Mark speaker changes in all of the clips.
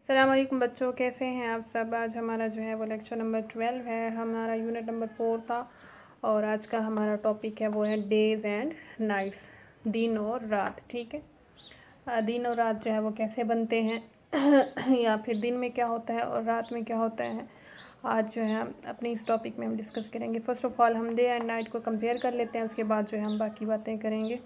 Speaker 1: अस्सलाम वालेकुम बच्चों, कैसे हैं आप सब। आज हमारा जो है वो लेक्चर नंबर 12 है। हमारा यूनिट नंबर 4 था और आज का हमारा टॉपिक है वो है डेज़ एंड नाइट्स, दिन और रात। ठीक है, दिन और रात जो है वो कैसे बनते हैं या फिर दिन में क्या होता है और रात में क्या होता है, आज जो है अपने इस टॉपिक में हम डिस्कस करेंगे। फ़र्स्ट ऑफ़ ऑल हम डे एंड नाइट को कंपेयर कर लेते हैं, उसके बाद जो है हम बाकी बातें करेंगे।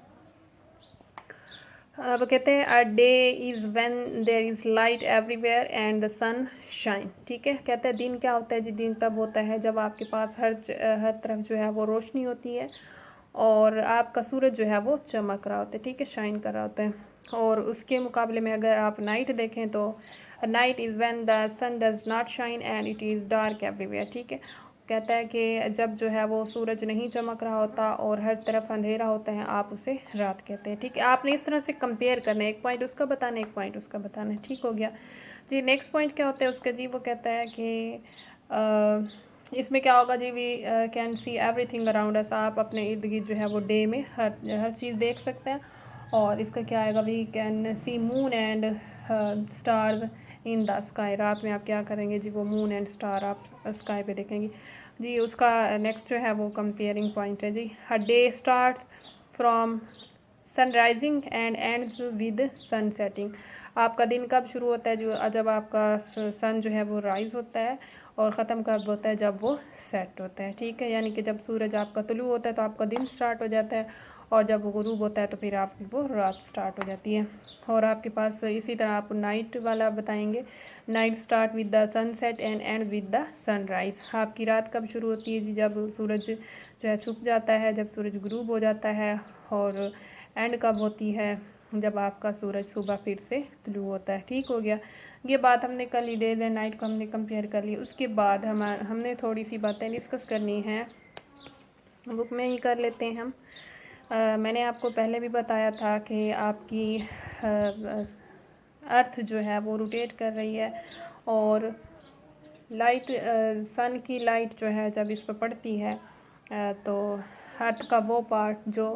Speaker 1: वो कहते हैं a day is when there is light everywhere and the sun shine. ठीक है, कहते हैं दिन क्या होता है जी। दिन तब होता है जब आपके पास हर तरफ जो है वो रोशनी होती है और आपका सूरज जो है वो चमक रहा होता है। ठीक है, शाइन कर रहा होता है। और उसके मुकाबले में अगर आप नाइट देखें तो night is when the sun does not shine and it is dark everywhere. ठीक है, कहता है कि जब जो है वो सूरज नहीं चमक रहा होता और हर तरफ अंधेरा होता है, आप उसे रात कहते हैं। ठीक है, आपने इस तरह से कंपेयर करना है, एक पॉइंट उसका बताना है, एक पॉइंट उसका बताना है। ठीक हो गया जी। नेक्स्ट पॉइंट क्या होता है उसका जी, वो कहता है कि इसमें क्या होगा जी, we can see everything around us. आप अपने इर्द गिर्द जो है वो डे में हर चीज़ देख सकते हैं। और इसका क्या आएगा, we can see moon and stars in the sky. रात में आप क्या करेंगे जी, वो मून एंड स्टार आप स्काई पे देखेंगे जी। उसका नेक्स्ट जो है वो कंपेयरिंग पॉइंट है जी। A day start from sun rising and ends with sun setting. आपका दिन कब शुरू होता है जो, जब आपका सन जो है वो राइज होता है और ख़त्म कब होता है, जब वो सेट होता है। ठीक है, यानी कि जब सूरज आपका तुलू होता है तो आपका दिन स्टार्ट हो जाता है और जब वो गुरूब होता है तो फिर आपकी वो रात स्टार्ट हो जाती है। और आपके पास इसी तरह आप नाइट वाला बताएंगे। Night start with the sunset and and with the sunrise. आपकी रात कब शुरू होती है जी, जब सूरज जो है छुप जाता है, जब सूरज गुरूब हो जाता है। और एंड कब होती है, जब आपका सूरज सुबह फिर से तुलू होता है। ठीक हो गया, ये बात हमने कर ली, डेज एंड नाइट को हमने कंपेयर कर ली। उसके बाद हमने थोड़ी सी बातें डिस्कस करनी है, बुक में ही कर लेते हैं हम। मैंने आपको पहले भी बताया था कि आपकी अर्थ जो है वो रोटेट कर रही है और लाइट सन की लाइट जो है जब इस पर पड़ती है तो अर्थ का वो पार्ट जो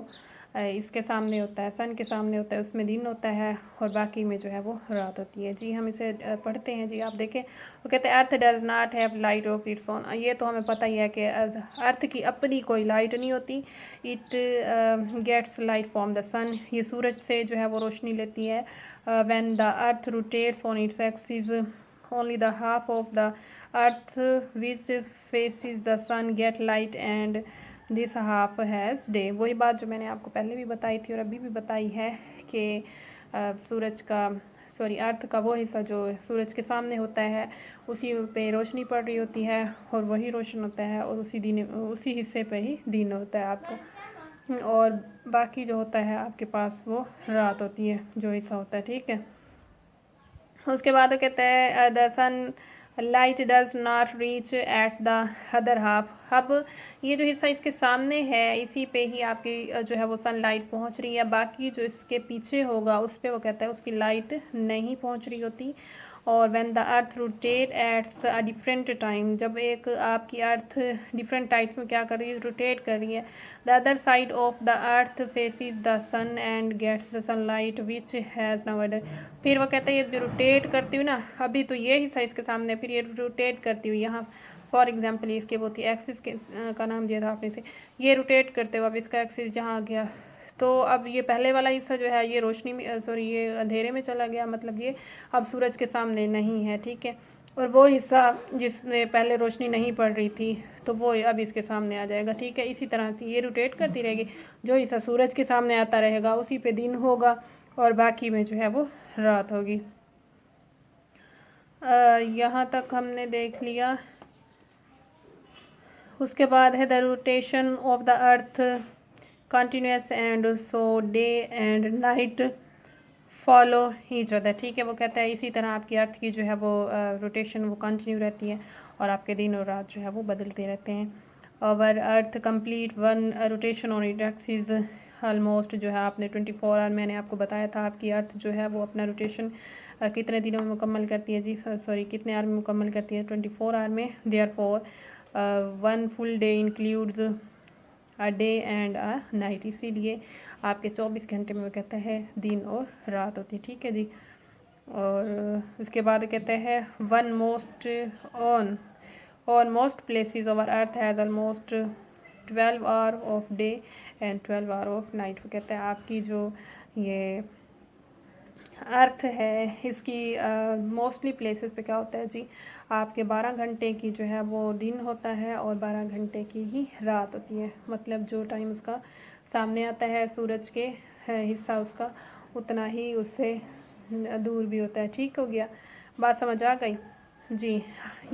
Speaker 1: इसके सामने होता है, सन के सामने होता है, उसमें दिन होता है और बाकी में जो है वो रात होती है जी। हम इसे पढ़ते हैं जी। आप देखें, वो कहते हैं earth does not have light of its own. ये तो हमें पता ही है कि अर्थ की अपनी कोई लाइट नहीं होती। It gets light from the sun. ये सूरज से जो है वो रोशनी लेती है। When the earth rotates on its axis only the half of the earth which faces the sun get light and this half has day। वही बात जो मैंने आपको पहले भी बताई थी और अभी भी बताई है कि सूरज का अर्थ का वो हिस्सा जो सूरज के सामने होता है उसी पे रोशनी पड़ रही होती है और वही रोशन होता है और उसी हिस्से पे ही दिन होता है आपको, और बाकी जो होता है आपके पास वो रात होती है, जो हिस्सा होता है। ठीक है, उसके बाद वो कहते हैं the sunlight does not reach at the other half. अब ये जो हिस्सा इसके सामने है इसी पे ही आपकी जो है वो सन लाइट पहुँच रही है, बाकी जो इसके पीछे होगा उस पर वो कहता है उसकी लाइट नहीं पहुँच रही होती। और when the earth rotate at a different time, जब एक आपकी अर्थ डिफरेंट टाइम्स में क्या कर रही है, रोटेट कर रही है। The other side of the earth faces the sun and gets the sunlight which has now other. फिर वो कहते हैं ये जो रोटेट करती हूँ ना, अभी तो ये हिस्सा इसके सामने, फिर ये रोटेट करती हूँ यहाँ। फॉर एग्जाम्पल इसके वो थी एक्सिस का नाम दिया था आपने से, ये रोटेट करते हुए अब इसका एक्सिस जहाँ आ गया तो अब ये पहले वाला हिस्सा जो है ये रोशनी में ये अंधेरे में चला गया, मतलब ये अब सूरज के सामने नहीं है। ठीक है, और वो हिस्सा जिसमें पहले रोशनी नहीं पड़ रही थी तो वो अब इसके सामने आ जाएगा। ठीक है, इसी तरह से ये रोटेट करती रहेगी, जो हिस्सा सूरज के सामने आता रहेगा उसी पे दिन होगा और बाकी में जो है वो रात होगी। यहाँ तक हमने देख लिया। उसके बाद है the rotation of the earth continuous and so day and night follow each other. ठीक है, वो कहता है इसी तरह आपकी अर्थ की जो है वो रोटेशन वो कंटिन्यू रहती है और आपके दिन और रात जो है वो बदलते रहते हैं। और earth complete one rotation on it axis almost जो है आपने 24 आवर, मैंने आपको बताया था आपकी अर्थ जो है वो अपना रोटेशन कितने दिनों में मुकम्मल करती है जी, कितने आवर में मुकम्मल करती है, 24 आवर में। Therefore one full day includes a day and a night. इसीलिए आपके 24 घंटे में वो कहता है दिन और रात होती है। ठीक है जी, और इसके बाद कहते हैं one most on most places over earth has almost 12 hour of day and 12 hour of night. वो कहते हैं आपकी जो ये अर्थ है इसकी मोस्टली प्लेसेस पे क्या होता है जी, आपके 12 घंटे की जो है वो दिन होता है और 12 घंटे की ही रात होती है। मतलब जो टाइम उसका सामने आता है सूरज के हिस्सा उसका उतना ही उससे दूर भी होता है। ठीक हो गया, बात समझ आ गई जी।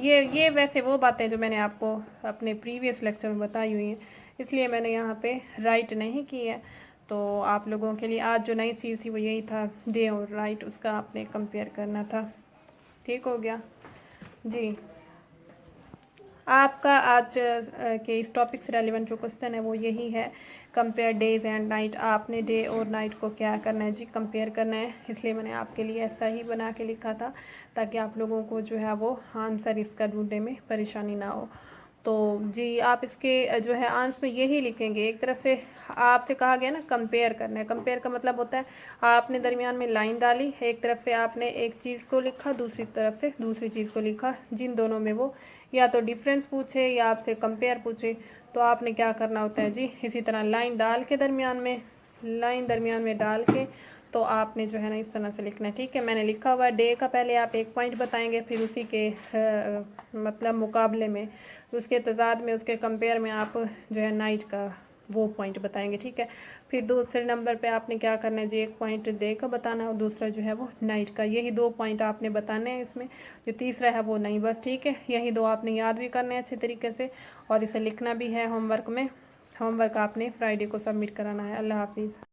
Speaker 1: ये वैसे वो बातें जो मैंने आपको अपने प्रीवियस लेक्चर में बताई हुई हैं, इसलिए मैंने यहाँ पे राइट नहीं की है। तो आप लोगों के लिए आज जो नई चीज़ थी वो यही था, डे और राइट उसका आपने कंपेयर करना था। ठीक हो गया जी। आपका आज के इस टॉपिक से रेलिवेंट जो क्वेश्चन है वो यही है, कंपेयर डेज एंड नाइट। आपने डे और नाइट को क्या करना है जी, कंपेयर करना है। इसलिए मैंने आपके लिए ऐसा ही बना के लिखा था ताकि आप लोगों को जो है वो आंसर इसका ढूंढने में परेशानी ना हो। तो जी आप इसके जो है आंसर में यही लिखेंगे। एक तरफ से आपसे कहा गया ना कंपेयर करना है, कंपेयर का मतलब होता है आपने दरमियान में लाइन डाली, एक तरफ से आपने एक चीज़ को लिखा, दूसरी तरफ से दूसरी चीज़ को लिखा, जिन दोनों में वो या तो डिफरेंस पूछे या आपसे कंपेयर पूछे तो आपने क्या करना होता है जी, इसी तरह लाइन डाल के दरमियान में डाल के तो आपने जो है ना इस तरह से लिखना है। ठीक है, मैंने लिखा हुआ है डे का पहले आप एक पॉइंट बताएंगे, फिर उसी के मतलब मुकाबले में उसके तजाद में उसके कंपेयर में आप जो है नाइट का वो पॉइंट बताएंगे। ठीक है, फिर दूसरे नंबर पे आपने क्या करना है जी, एक पॉइंट डे का बताना है और दूसरा जो है वो नाइट का। यही 2 पॉइंट आपने बताने हैं इसमें, जो तीसरा है वो नहीं, बस। ठीक है, यही 2 आपने याद भी करने हैं अच्छे तरीके से और इसे लिखना भी है होमवर्क में। होमवर्क आपने फ्राइडे को सबमिट कराना है। अल्लाह हाफिज़।